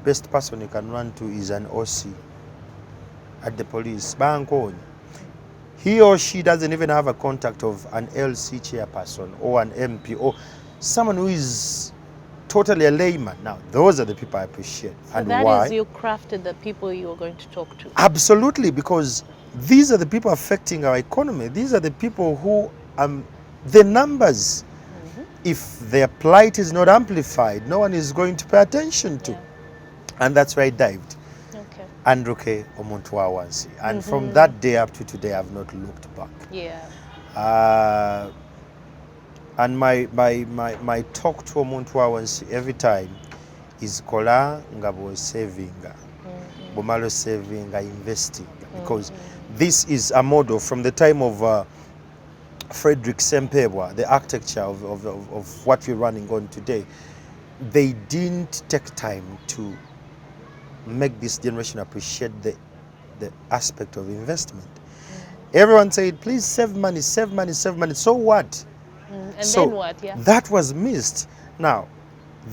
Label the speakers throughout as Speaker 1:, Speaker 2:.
Speaker 1: best person you can run to is an OC at the police. Bankon. He or she doesn't even have a contact of an LC chairperson or an MP or someone who is totally a layman. Now, those are the people I appreciate.
Speaker 2: So
Speaker 1: and
Speaker 2: that
Speaker 1: why?
Speaker 2: is you crafted the people you are going to talk to.
Speaker 1: Absolutely, because these are the people affecting our economy. These are the people who, the numbers, if their plight is not amplified, no one is going to pay attention to.
Speaker 2: Yeah.
Speaker 1: And that's where I dived.
Speaker 2: Okay.
Speaker 1: Androke Omontuawansi. And from that day up to today, I've not looked back.
Speaker 2: Yeah.
Speaker 1: And my talk to Omontuawansi every time is kola ngabo saving, bomalo saving, investing, because this is a model from the time of Frederick Sempebwa, the architecture of what we're running on today. They didn't take time to make this generation appreciate the aspect of investment. Everyone said, please save money, save money, save money. So what?
Speaker 2: And so then what? Yeah.
Speaker 1: That was missed. Now,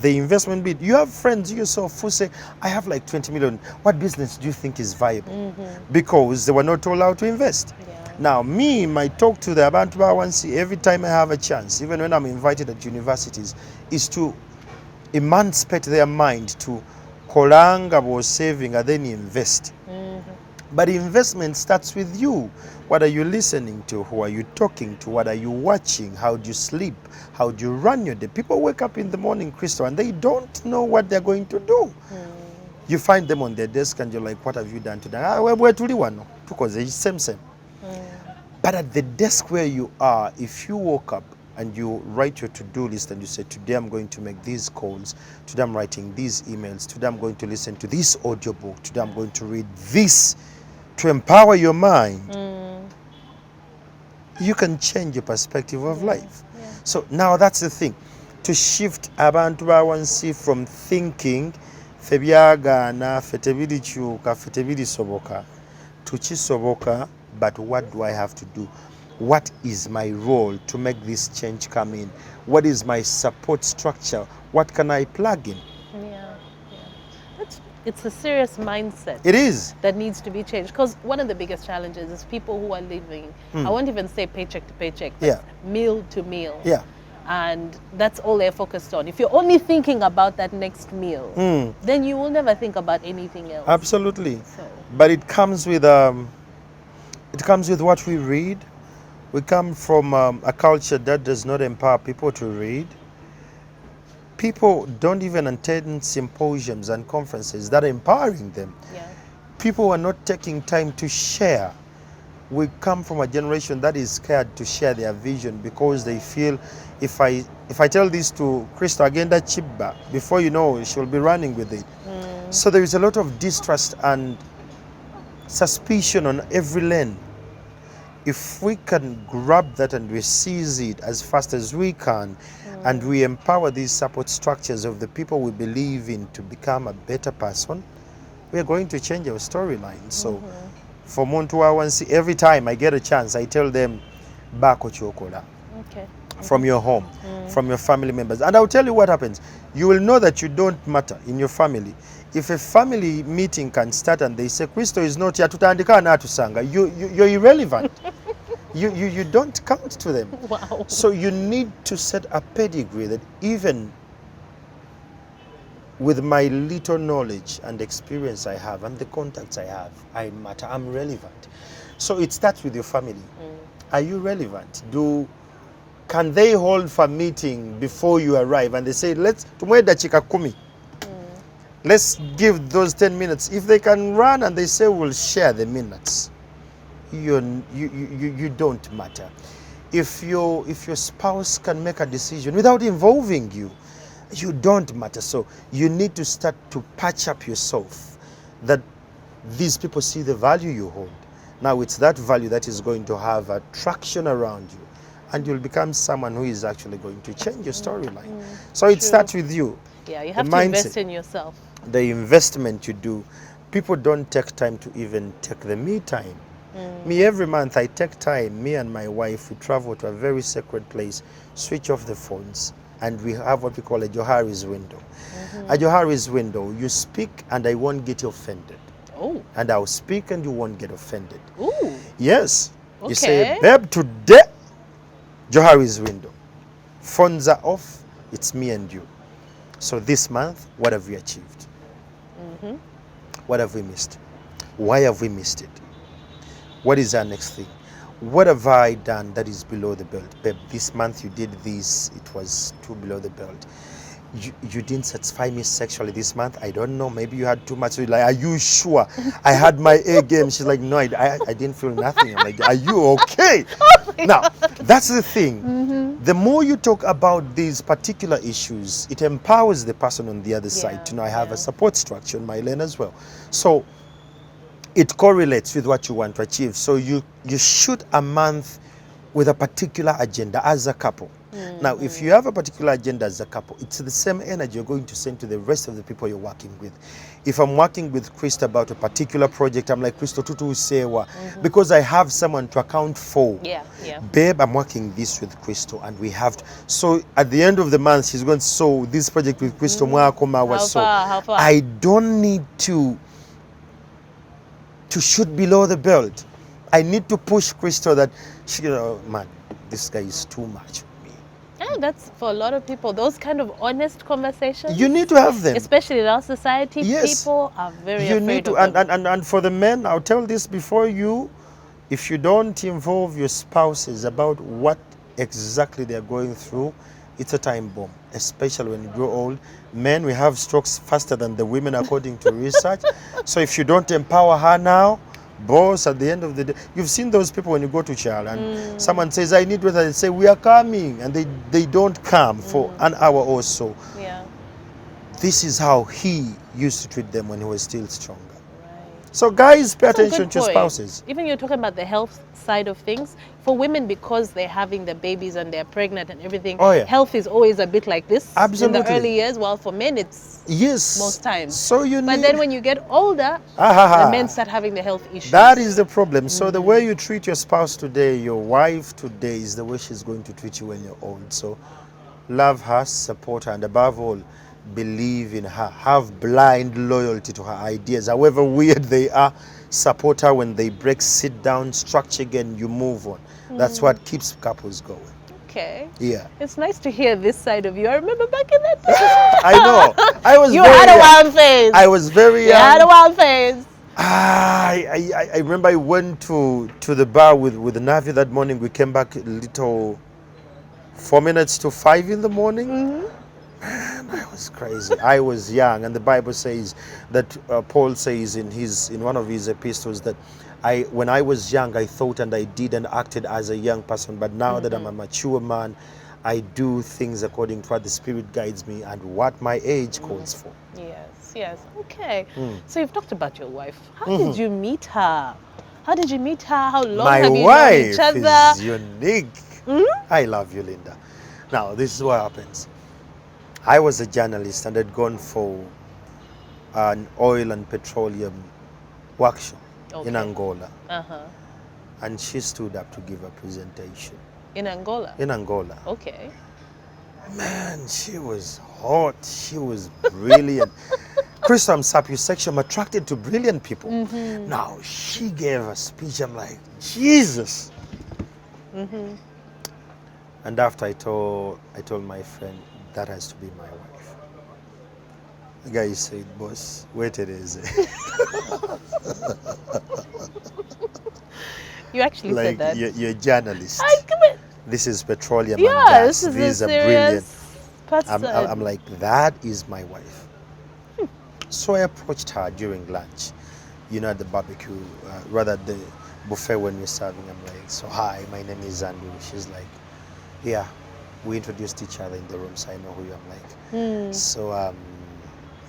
Speaker 1: the investment bit, you have friends yourself who say, I have like 20 million. What business do you think is viable? Because they were not allowed to invest.
Speaker 2: Yeah.
Speaker 1: Now, me, my talk to the Abantu Bawansi every time I have a chance, even when I'm invited at universities, is to emancipate their mind to kolanga was saving and then invest. But investment starts with you. What are you listening to? Who are you talking to? What are you watching? How do you sleep? How do you run your day? People wake up in the morning, Crystal, and they don't know what they're going to do. You find them on their desk and you're like, what have you done today? We're truly one, because it's same. But at the desk where you are, if you woke up and you write your to-do list and you say, today I'm going to make these calls, today I'm writing these emails, today I'm going to listen to this audiobook, today I'm going to read this to empower your mind, you can change your perspective of life. So now that's the thing, to shift abantu bawansi from thinking febyagana fetebilichuka fetebili to chisoboka, but what do I have to do? What is my role to make this change come in? What is my support structure? What can I plug in?
Speaker 2: It's a serious mindset.
Speaker 1: It is.
Speaker 2: That needs to be changed. Because one of the biggest challenges is people who are living, I won't even say paycheck to paycheck, but meal to meal.
Speaker 1: Yeah.
Speaker 2: And that's all they're focused on. If you're only thinking about that next meal, then you will never think about anything else.
Speaker 1: Absolutely.
Speaker 2: So.
Speaker 1: But it comes with what we read. We come from a culture that does not empower people to read. People don't even attend symposiums and conferences that are empowering them.
Speaker 2: Yeah.
Speaker 1: People are not taking time to share. We come from a generation that is scared to share their vision because they feel if I tell this to Krista Agenda Chibba, before you know, she'll be running with it. So there is a lot of distrust and suspicion on every lane. If we can grab that and we seize it as fast as we can, and we empower these support structures of the people we believe in to become a better person, we are going to change our storyline. So for Montuawansi, every time I get a chance, I tell them, Bako Chokola. From your home, from your family members. And I'll tell you what happens. You will know that you don't matter in your family. If a family meeting can start and they say, Kristo is not here, tutandika na tusanga, you're irrelevant. You don't count to them.
Speaker 2: Wow.
Speaker 1: So you need to set a pedigree that even with my little knowledge and experience I have and the contacts I have, I matter, I'm relevant. So it starts with your family. Are you relevant? Can they hold for a meeting before you arrive and they say, let's give those 10 minutes. If they can run and they say we'll share the minutes, you don't matter. If your spouse can make a decision without involving you, you don't matter. So you need to start to patch up yourself that these people see the value you hold. Now it's that value that is going to have a traction around you, and you'll become someone who is actually going to change your storyline. So it starts with you.
Speaker 2: Yeah, you have to invest in yourself.
Speaker 1: The investment you do, people don't take time to even take the me time. Me, every month I take time, me and my wife, we travel to a very sacred place, switch off the phones, and we have what we call a Johari's window. A Johari's window, you speak and I won't get offended.
Speaker 2: Oh.
Speaker 1: And I'll speak and you won't get offended.
Speaker 2: Ooh.
Speaker 1: Yes.
Speaker 2: Okay.
Speaker 1: You say, babe, today, Johari's window. Phones are off, it's me and you. So this month, what have we achieved? What have we missed? Why have we missed it? What is our next thing? What have I done that is below the belt? Babe, this month you did this, it was too below the belt. You didn't satisfy me sexually this month. I don't know, maybe you had too much. So like, are you sure? I had my A game. She's like, no, I didn't feel nothing. I'm like, are you okay? Now, that's the thing. The more you talk about these particular issues, it empowers the person on the other side to know I have a support structure in my lane as well. So it correlates with what you want to achieve. So you shoot a month with a particular agenda as a couple. Now, if you have a particular agenda as a couple, it's the same energy you're going to send to the rest of the people you're working with. If I'm working with Krista about a particular project, I'm like, Krista, tutu sewa, because I have someone to account for.
Speaker 2: Yeah.
Speaker 1: Babe, I'm working this with Crystal, and we have to. So at the end of the month, she's going to so this project with Crystal.
Speaker 2: How far?
Speaker 1: I don't need to shoot below the belt. I need to push Crystal that she, man, this guy is too much.
Speaker 2: Yeah, that's for a lot of people. Those kind of honest conversations.
Speaker 1: You need to have them.
Speaker 2: Especially in our society,
Speaker 1: Yes.
Speaker 2: people are very
Speaker 1: You
Speaker 2: afraid
Speaker 1: need to,
Speaker 2: of them.
Speaker 1: and for the men, I'll tell this before you, if you don't involve your spouses about what exactly they're going through, it's a time bomb, especially when you grow old. Men, we have strokes faster than the women according to research. So if you don't empower her now, boss, at the end of the day, you've seen those people when you go to child and someone says, I need water, they say, we are coming, and they don't come for an hour or so.
Speaker 2: Yeah.
Speaker 1: This is how he used to treat them when he was still stronger.
Speaker 2: Right.
Speaker 1: So guys, pay
Speaker 2: That's a
Speaker 1: attention
Speaker 2: good
Speaker 1: to your
Speaker 2: point.
Speaker 1: spouses.
Speaker 2: Even you're talking about the health side of things. For women, because they're having the babies and they're pregnant and everything,
Speaker 1: Oh, yeah.
Speaker 2: health is always a bit like this in
Speaker 1: Absolutely.
Speaker 2: the early years. While for men, it's
Speaker 1: Yes.
Speaker 2: most times.
Speaker 1: So you
Speaker 2: But
Speaker 1: need...
Speaker 2: then when you get older,
Speaker 1: Ah,
Speaker 2: the men start having the health issues.
Speaker 1: that is the problem. So the way you treat your spouse today, your wife today, is the way she's going to treat you when you're old. So love her, support her, and above all, believe in her. Have blind loyalty to her ideas. However weird they are, support her when they break, sit down, structure again, you move on. That's what keeps couples going.
Speaker 2: Okay.
Speaker 1: Yeah.
Speaker 2: It's nice to hear this side of you. I remember back in that day.
Speaker 1: I know. I was
Speaker 2: You
Speaker 1: very
Speaker 2: had a
Speaker 1: young.
Speaker 2: wild phase.
Speaker 1: I was very
Speaker 2: You
Speaker 1: young.
Speaker 2: had a wild phase.
Speaker 1: I remember I went to the bar with Navi that morning. We came back a little 4 minutes to 5 in the morning. Man, I was crazy. I was young, and the Bible says that Paul says in one of his epistles that when I was young, I thought and I did and acted as a young person, but now that I'm a mature man, I do things according to what the Spirit guides me and what my age calls for.
Speaker 2: Yes. Okay. So you've talked about your wife. How did you meet her? How did you meet her? How long
Speaker 1: My
Speaker 2: have you known
Speaker 1: wife
Speaker 2: each other?
Speaker 1: is unique. I love you, Linda. Now, this is what happens. I was a journalist and had gone for an oil and petroleum workshop in Angola. And she stood up to give a presentation.
Speaker 2: In Angola?
Speaker 1: In Angola.
Speaker 2: Okay.
Speaker 1: Man, she was hot. She was brilliant. Crystal, I'm sapiosexual. I'm attracted to brilliant people. Now, she gave a speech. I'm like, Jesus. And after I told my friend, that has to be my wife. The guy said, boss, wait it is.
Speaker 2: You actually said that.
Speaker 1: You're a journalist. This is petroleum and
Speaker 2: Yeah,
Speaker 1: gas.
Speaker 2: this is
Speaker 1: These
Speaker 2: a
Speaker 1: are brilliant.
Speaker 2: serious person.
Speaker 1: I'm like, that is my wife. So I approached her during lunch, at the barbecue, rather the buffet when we're serving. I'm like, so hi, my name is Andrew. She's like, yeah, we introduced each other in the room, so I know who you are. I'm like, so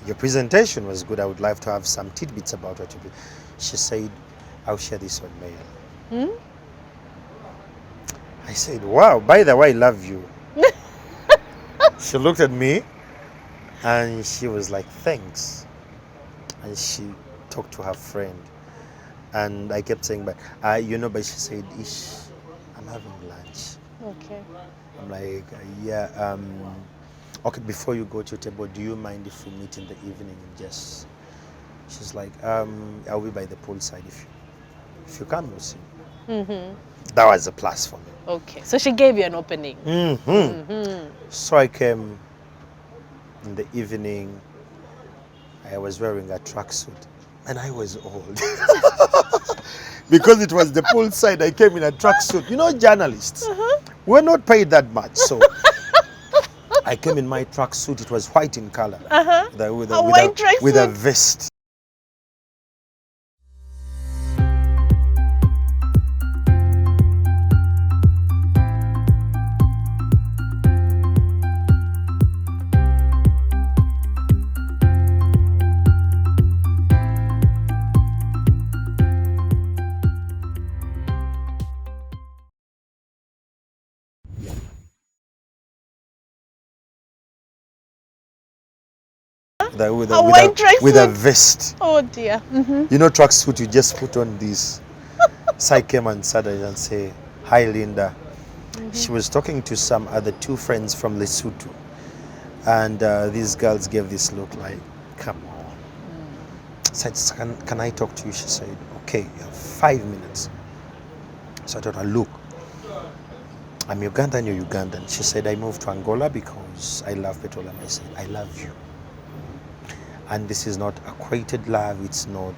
Speaker 1: your presentation was good. I would love to have some tidbits about what you did. She said, I'll share this on mail. I said, wow, by the way, I love you. She looked at me and she was like, thanks. And she talked to her friend. And I kept saying, but she said, I'm having lunch.
Speaker 2: Okay.
Speaker 1: I'm like, yeah, okay, before you go to your table, do you mind if we meet in the evening and just... She's like, I'll be by the poolside. If you come, you'll see. That was a plus for me.
Speaker 2: Okay, so she gave you an opening.
Speaker 1: So I came in the evening. I was wearing a tracksuit, and I was old. Because it was the poolside, I came in a tracksuit. You know, journalists, we're not paid that much, so I came in my tracksuit. It was white in color, with a vest. With a vest.
Speaker 2: Oh dear.
Speaker 1: You know, tracksuit, you just put on this. So I came and sat and say, hi, Linda. She was talking to some other two friends from Lesotho. And these girls gave this look like, come on. Said, can I talk to you? She said, okay, you have 5 minutes. So I told her, look, I'm Ugandan, you're Ugandan. She said, I moved to Angola because I love petroleum. I said, I love you. And this is not equated love, it's not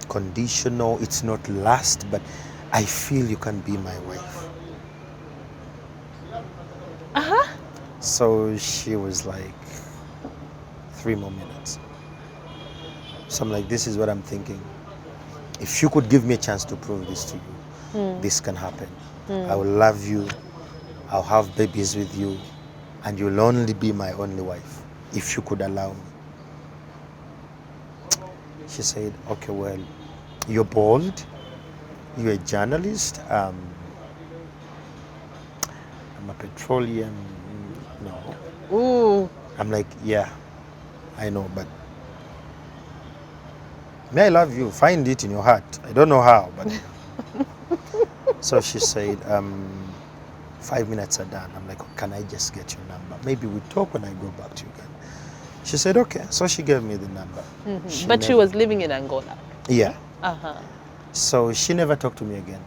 Speaker 1: conditional, it's not lust, but I feel you can be my wife. So she was like, 3 more minutes. So I'm like, this is what I'm thinking. If you could give me a chance to prove this to you, this can happen. I will love you, I'll have babies with you, and you'll only be my only wife, if you could allow me. She said, okay, well, you're bold, you're a journalist, I'm a petroleum, no.
Speaker 2: Ooh.
Speaker 1: I'm like, yeah, I know, but may I love you, find it in your heart. I don't know how, but... So she said, 5 minutes are done. I'm like, oh, can I just get your number? Maybe we talk when I go back to Uganda. She said, okay. So she gave me the number.
Speaker 2: But she was living in Angola.
Speaker 1: Yeah. So she never talked to me again.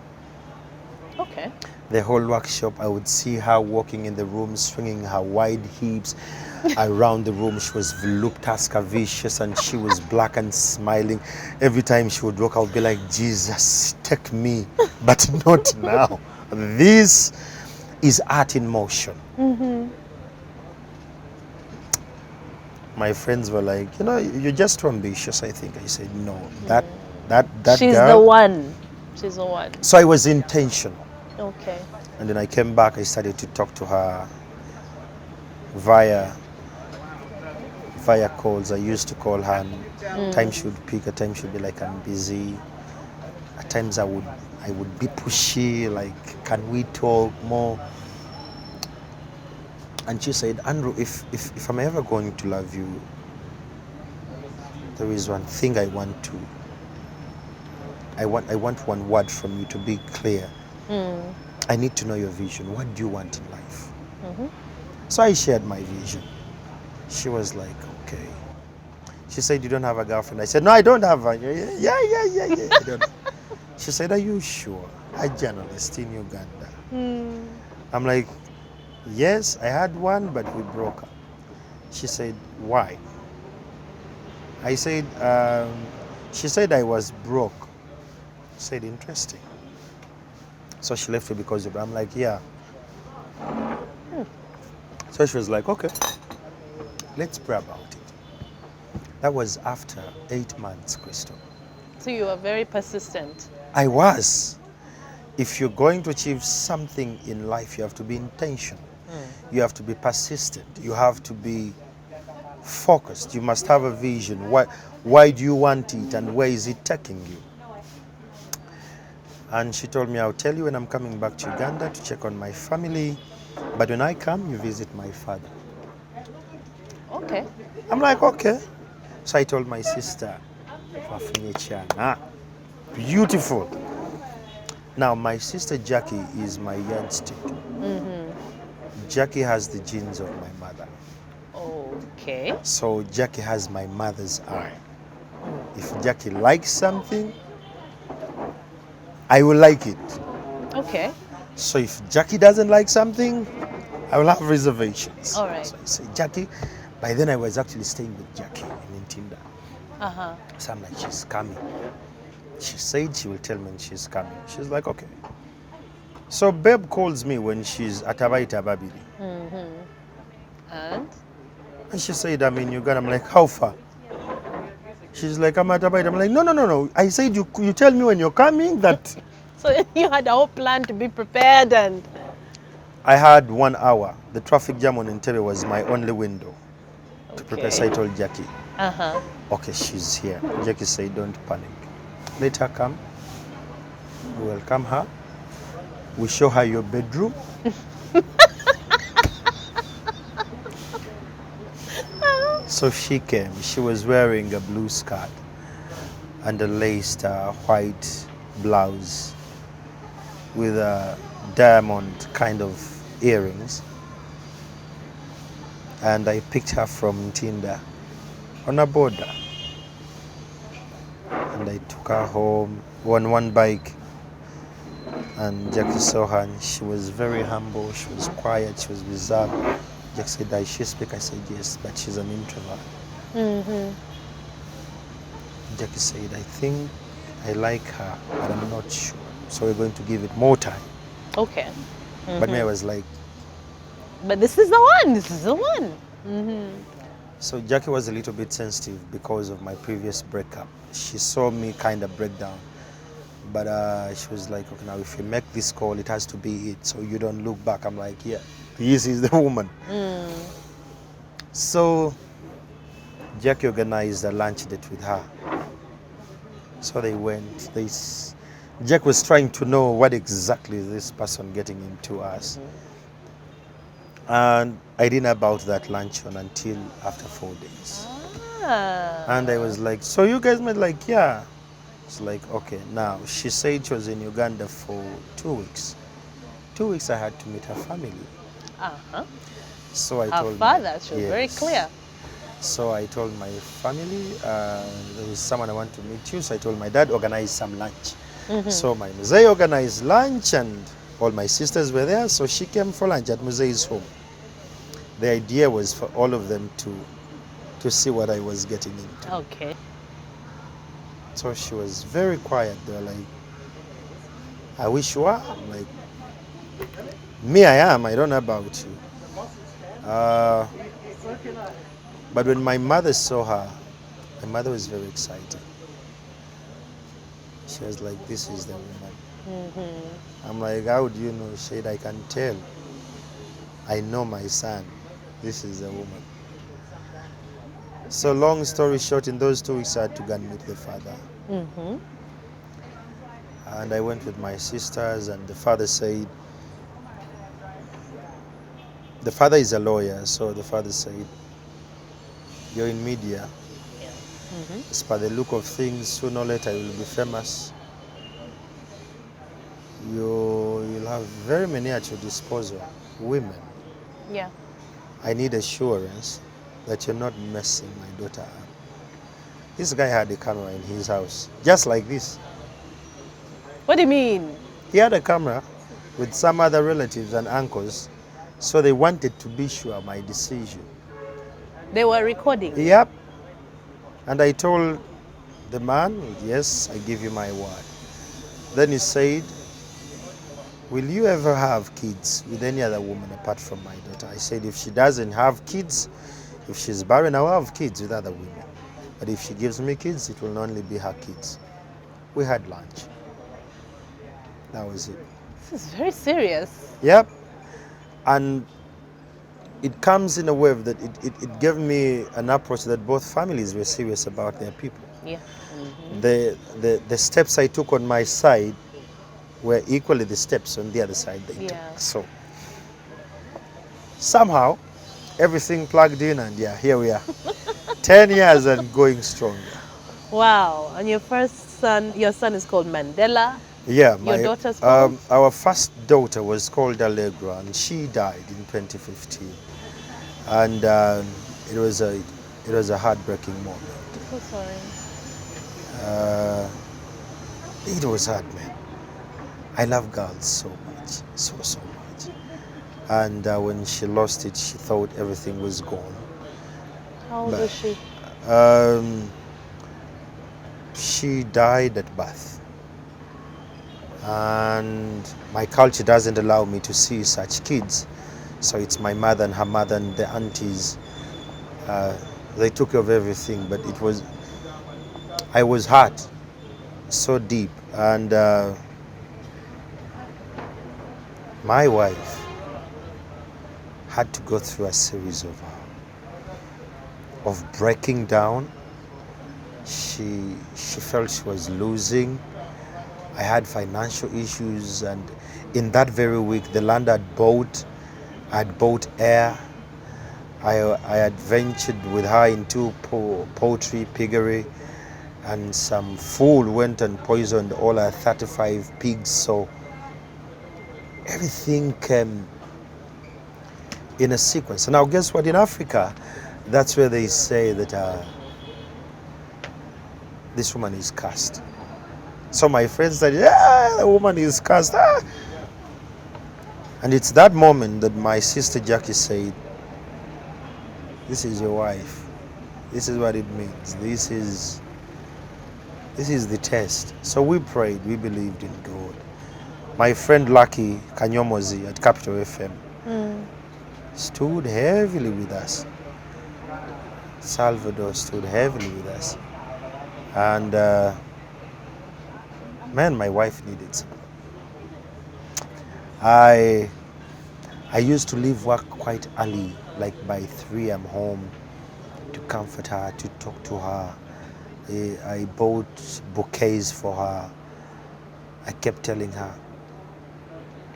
Speaker 2: Okay.
Speaker 1: The whole workshop, I would see her walking in the room, swinging her wide hips around the room. She was voluptuous, vicious, and she was black and smiling. Every time she would walk, I would be like, Jesus, take me, but not now. This is art in motion. My friends were like, you know, you're just too ambitious, I think. I said, no, that
Speaker 2: She's
Speaker 1: girl.
Speaker 2: the one. She's the one.
Speaker 1: So I was intentional.
Speaker 2: Okay.
Speaker 1: And then I came back, I started to talk to her via calls. I used to call her, and times she would pick, at times she would be like, I'm busy. At times I would be pushy, like, can we talk more? And she said, Andrew, if I'm ever going to love you, there is one thing I want one word from you to be clear. I need to know your vision. What do you want in life? So I shared my vision. She was like, okay. She said, you don't have a girlfriend? I said, no, I don't have one. Yeah. I don't. She said, are you sure? A journalist in Uganda. I'm like, yes, I had one, but we broke up. She said, why? I said, she said I was broke. I said, interesting. So she left me because of it. I'm like, yeah. So she was like, okay, let's pray about it. That was after 8 months, Crystal.
Speaker 2: So you were very persistent.
Speaker 1: I was. If you're going to achieve something in life, you have to be intentional. You have to be persistent. You have to be focused. You must have a vision. Why do you want it, and where is it taking you? And she told me, I'll tell you when I'm coming back to Uganda to check on my family. But when I come, you visit my father.
Speaker 2: Okay.
Speaker 1: I'm like, okay. So I told my sister, beautiful. Now, my sister Jackie is my yardstick. Jackie has the genes of my mother.
Speaker 2: Okay.
Speaker 1: So Jackie has my mother's eye. If Jackie likes something, I will like it.
Speaker 2: Okay.
Speaker 1: So if Jackie doesn't like something, I will have reservations.
Speaker 2: All right.
Speaker 1: So I say, Jackie, by then I was actually staying with Jackie in Ntinda.
Speaker 2: Uh-huh.
Speaker 1: So I'm like, she's coming. She said she will tell me when she's coming. She's like, okay. So Babe calls me when she's at Abaita Babili.
Speaker 2: And?
Speaker 1: And she said, I'm in Uganda. I'm like, how far? She's like, I'm at Abaita. I'm like, no. I said, you tell me when you're coming that...
Speaker 2: So you had a whole plan to be prepared and...
Speaker 1: I had 1 hour. The traffic jam on Entebbe was my only window to prepare. So I told Jackie, okay, she's here. Jackie said, don't panic. Let her come. We welcome her. We show her your bedroom. So she came. She was wearing a blue skirt and a laced white blouse with a diamond kind of earrings. And I picked her from Tinda on a border. And I took her home on one bike. And Jackie saw her and she was very humble. She was quiet. She was reserved. Jackie said, does she speak? I said, yes, but she's an introvert. Jackie said, I think I like her, but I'm not sure. So we're going to give it more time.
Speaker 2: Okay.
Speaker 1: But me, I was like...
Speaker 2: But this is the one. This is the one.
Speaker 1: So Jackie was a little bit sensitive because of my previous breakup. She saw me kind of break down. But she was like, okay, now if you make this call, it has to be it. So you don't look back. I'm like, yeah, this is the woman. So Jackie organized a lunch date with her. So they went. Jack was trying to know what exactly is this person getting into us. And I didn't know about that luncheon until after 4 days. And I was like, so you guys met? Like, yeah. It's like, okay, now she said she was in Uganda for 2 weeks. 2 weeks I had to meet her family. So I told
Speaker 2: her father, she was very
Speaker 1: yes.
Speaker 2: clear.
Speaker 1: So I told my family, there is someone I want to meet you. So I told my dad, organize some lunch. So my Mzee organized lunch and all my sisters were there. So she came for lunch at Muzee's home. The idea was for all of them to see what I was getting into.
Speaker 2: Okay.
Speaker 1: So she was very quiet. They were like, I wish you are. I'm like, me, I am. I don't know about you. But when my mother saw her, my mother was very excited. She was like, this is the woman. I'm like, how do you know? She said, I can tell. I know my son. This is the woman. So long story short, in those 2 weeks I had to go and meet the father. And I went with my sisters and the father said, the father is a lawyer, so the father said, you're in media. As per the look of things, sooner or later you will be famous. You'll have very many at your disposal, women.
Speaker 2: Yeah.
Speaker 1: I need assurance that you're not messing my daughter up. This guy had a camera in his house, just like this.
Speaker 2: What do you mean?
Speaker 1: He had a camera with some other relatives and uncles, so they wanted to be sure of my decision.
Speaker 2: They were recording?
Speaker 1: Yep. And I told the man, yes, I give you my word. Then he said, will you ever have kids with any other woman apart from my daughter? I said, if she doesn't have kids, if she's barren, I will have kids with other women. But if she gives me kids, it will only be her kids. We had lunch. That was it.
Speaker 2: This is very serious.
Speaker 1: Yep. And it comes in a way that it gave me an approach that both families were serious about their people.
Speaker 2: Yeah.
Speaker 1: The steps I took on my side were equally the steps on the other side they took. So somehow everything plugged in and yeah, here we are. 10 years and going stronger.
Speaker 2: Wow. And your first son, your son is called Mandela.
Speaker 1: Yeah,
Speaker 2: Your daughter's called?
Speaker 1: our first daughter was called Allegra, and she died in 2015. And it was a heartbreaking moment.
Speaker 2: I'm so sorry.
Speaker 1: Uh, it was hard, man. I love girls so much, so much. And when she lost it, she thought everything was gone.
Speaker 2: How old
Speaker 1: But
Speaker 2: was she?
Speaker 1: um, she died at birth, and my culture doesn't allow me to see such kids. So it's my mother and her mother and the aunties. Uh, they took care of everything, but I was hurt so deep, and my wife had to go through a series of breaking down. She felt she was losing. I had financial issues, and in that very week, the land I'd bought air. I had ventured with her into poultry, piggery, and some fool went and poisoned all our 35 pigs. So everything came in a sequence. And now, guess what? In Africa, that's where they say that this woman is cursed. So my friends said, "Yeah, the woman is cursed." Ah. And it's that moment that my sister Jackie said, "This is your wife. This is what it means. This is the test." So we prayed, we believed in God. My friend Lucky Kanyomozi at Capital FM stood heavily with us. Salvador stood heavily with us. And man, my wife needed support. I used to leave work quite early, like by 3 I'm home, to comfort her, to talk to her. I bought bouquets for her. I kept telling her,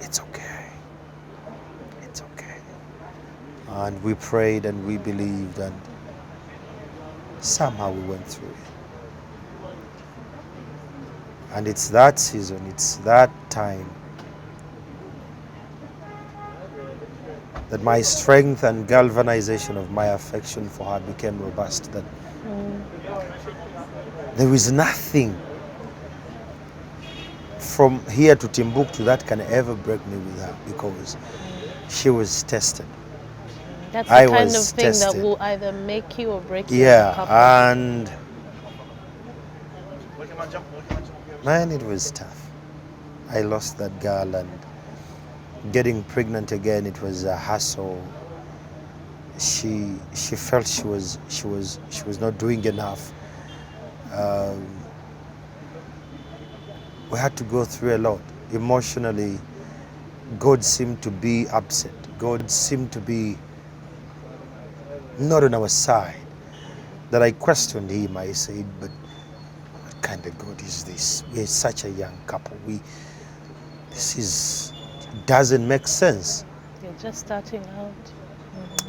Speaker 1: it's okay, it's okay. And we prayed and we believed, and somehow we went through it. And it's that season, it's that time that my strength and galvanization of my affection for her became robust. That there is nothing from here to Timbuktu that can ever break me with her, because she was tested.
Speaker 2: That's
Speaker 1: I
Speaker 2: the kind of
Speaker 1: was
Speaker 2: thing that
Speaker 1: tested.
Speaker 2: will either make you or break you as a
Speaker 1: Yeah,
Speaker 2: couple.
Speaker 1: and man, it was tough. I lost that girl, and getting pregnant again, it was a hassle. She felt she was not doing enough. We had to go through a lot emotionally. God seemed to be absent. God seemed to be not on our side. That I questioned him. I said, but what kind of God is this? We're such a young couple. This doesn't make sense.
Speaker 2: You're just starting out.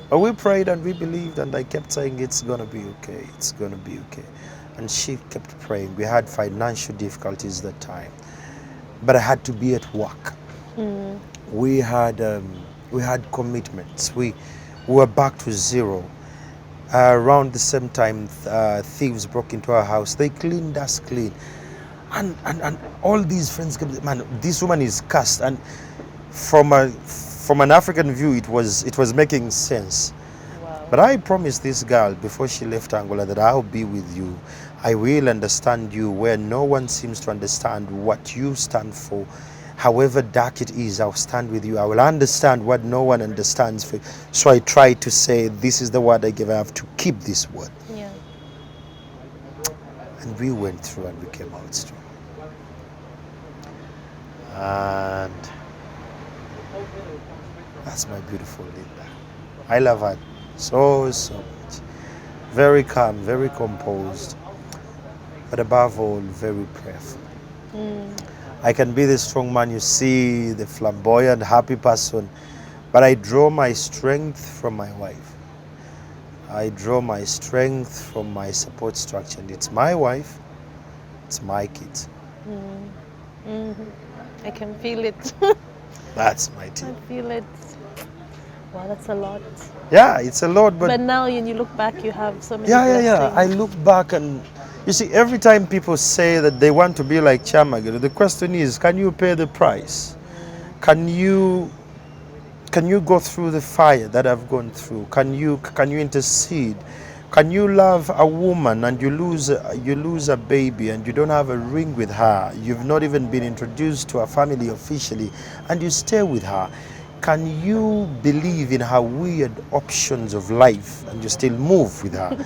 Speaker 1: But we prayed and we believed, and I kept saying, it's gonna be okay, it's gonna be okay. And she kept praying. We had financial difficulties that time, but I had to be at work. We had commitments. We were back to zero. Around the same time, thieves broke into our house. They cleaned us clean, and all these friends kept, man, this woman is cursed. And from an African view, it was making sense.
Speaker 2: Wow.
Speaker 1: But I promised this girl before she left Angola that I'll be with you. I will understand you where no one seems to understand what you stand for. However dark it is, I'll stand with you. I will understand what no one understands. For. So I tried to say, this is the word I give. I have to keep this word.
Speaker 2: Yeah.
Speaker 1: And we went through and we came out strong. And that's my beautiful Linda. I love her so much. Very calm, very composed, but above all, very prayerful. I can be the strong man you see, the flamboyant, happy person, but I draw my strength from my wife. I draw my strength from my support structure, and it's my wife, it's my kids.
Speaker 2: I can feel it.
Speaker 1: That's my team.
Speaker 2: I feel it. Wow, that's a lot.
Speaker 1: Yeah, it's a lot,
Speaker 2: But now when you look back, you have so many
Speaker 1: yeah.
Speaker 2: blessings.
Speaker 1: I look back and you see, every time people say that they want to be like Kyamagero, the question is, can you pay the price? Can you go through the fire that I've gone through? Can you intercede? Can you love a woman and you lose a baby and you don't have a ring with her? You've not even been introduced to a family officially and you stay with her. Can you believe in her weird options of life and you still move with her?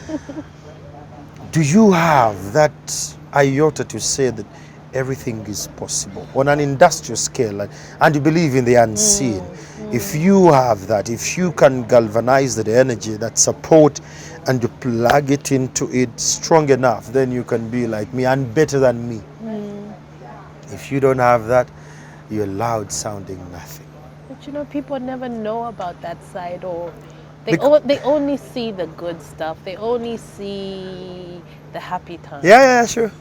Speaker 1: Do you have that iota to say that everything is possible on an industrial scale and you believe in the unseen? If you have that, if you can galvanize that energy, that support, and you plug it into it strong enough, then you can be like me and better than me. If you don't have that, you're loud sounding nothing.
Speaker 2: But you know, people never know about that side, or they only see the good stuff. They only see the happy times.
Speaker 1: Yeah, sure.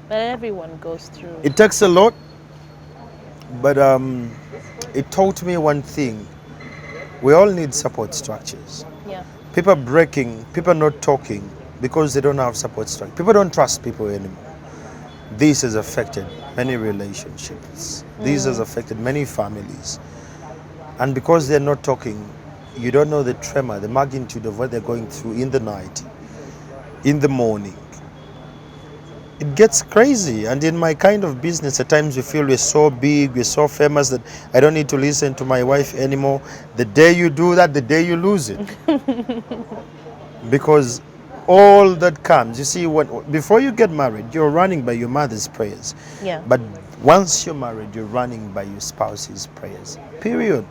Speaker 2: But everyone goes through.
Speaker 1: It takes a lot, but it taught me one thing. We all need support structures.
Speaker 2: Yeah.
Speaker 1: People breaking, people not talking because they don't have support structure. People don't trust people anymore. This has affected many relationships. This has affected many families. And because they're not talking, you don't know the tremor, the magnitude of what they're going through in the night, in the morning. It gets crazy. And in my kind of business, at times we feel we're so big, we're so famous that I don't need to listen to my wife anymore. The day you do that, the day you lose it. Because all that comes, you see, before you get married, you're running by your mother's prayers.
Speaker 2: Yeah.
Speaker 1: But once you're married, you're running by your spouse's prayers. Period.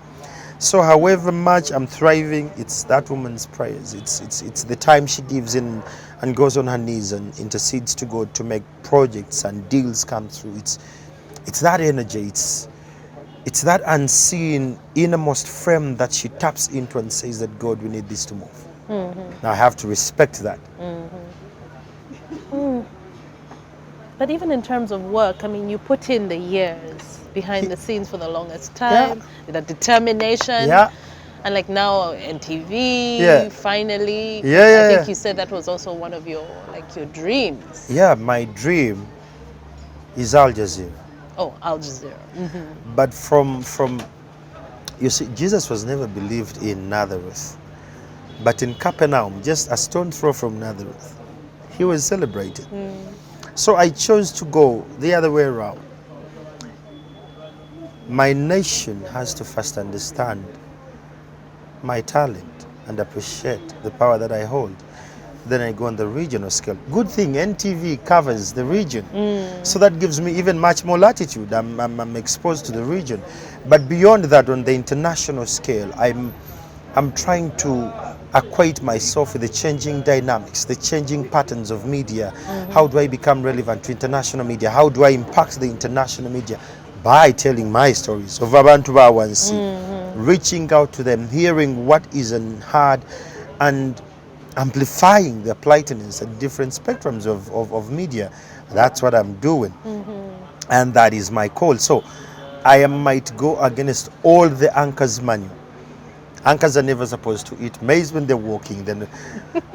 Speaker 1: So however much I'm thriving, it's that woman's prayers. It's the time she gives in and goes on her knees and intercedes to God to make projects and deals come through. It's that energy. It's that unseen innermost frame that she taps into and says that, God, we need this to move. Now I have to respect that.
Speaker 2: But even in terms of work, I mean, you put in the years behind the scenes for the longest time, the determination.
Speaker 1: Yeah.
Speaker 2: And like now NTV,
Speaker 1: Yeah.
Speaker 2: finally.
Speaker 1: Yeah.
Speaker 2: I think you said that was also one of your dreams.
Speaker 1: Yeah, my dream is Al Jazeera.
Speaker 2: Oh, Al Jazeera.
Speaker 1: But from you see, Jesus was never believed in Nazareth. But in Capernaum, just a stone throw from Nazareth, he was celebrated. So I chose to go the other way around. My nation has to first understand my talent and appreciate the power that I hold. Then I go on the regional scale. Good thing NTV covers the region. So that gives me even much more latitude. I'm exposed to the region. But beyond that, on the international scale, I'm trying to acquaint myself with the changing dynamics, the changing patterns of media. How do I become relevant to international media? How do I impact the international media? By telling my stories of Abantu Bawansi, reaching out to them, hearing what is unheard, and amplifying their plightiness at different spectrums of media. That's what I'm doing. And that is my call. So I might go against all the anchors' manual. Anchors are never supposed to eat maize when they're walking. Then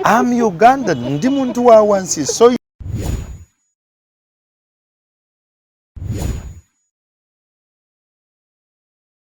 Speaker 1: I'm Ugandan. Ndi muntu wa wansi. So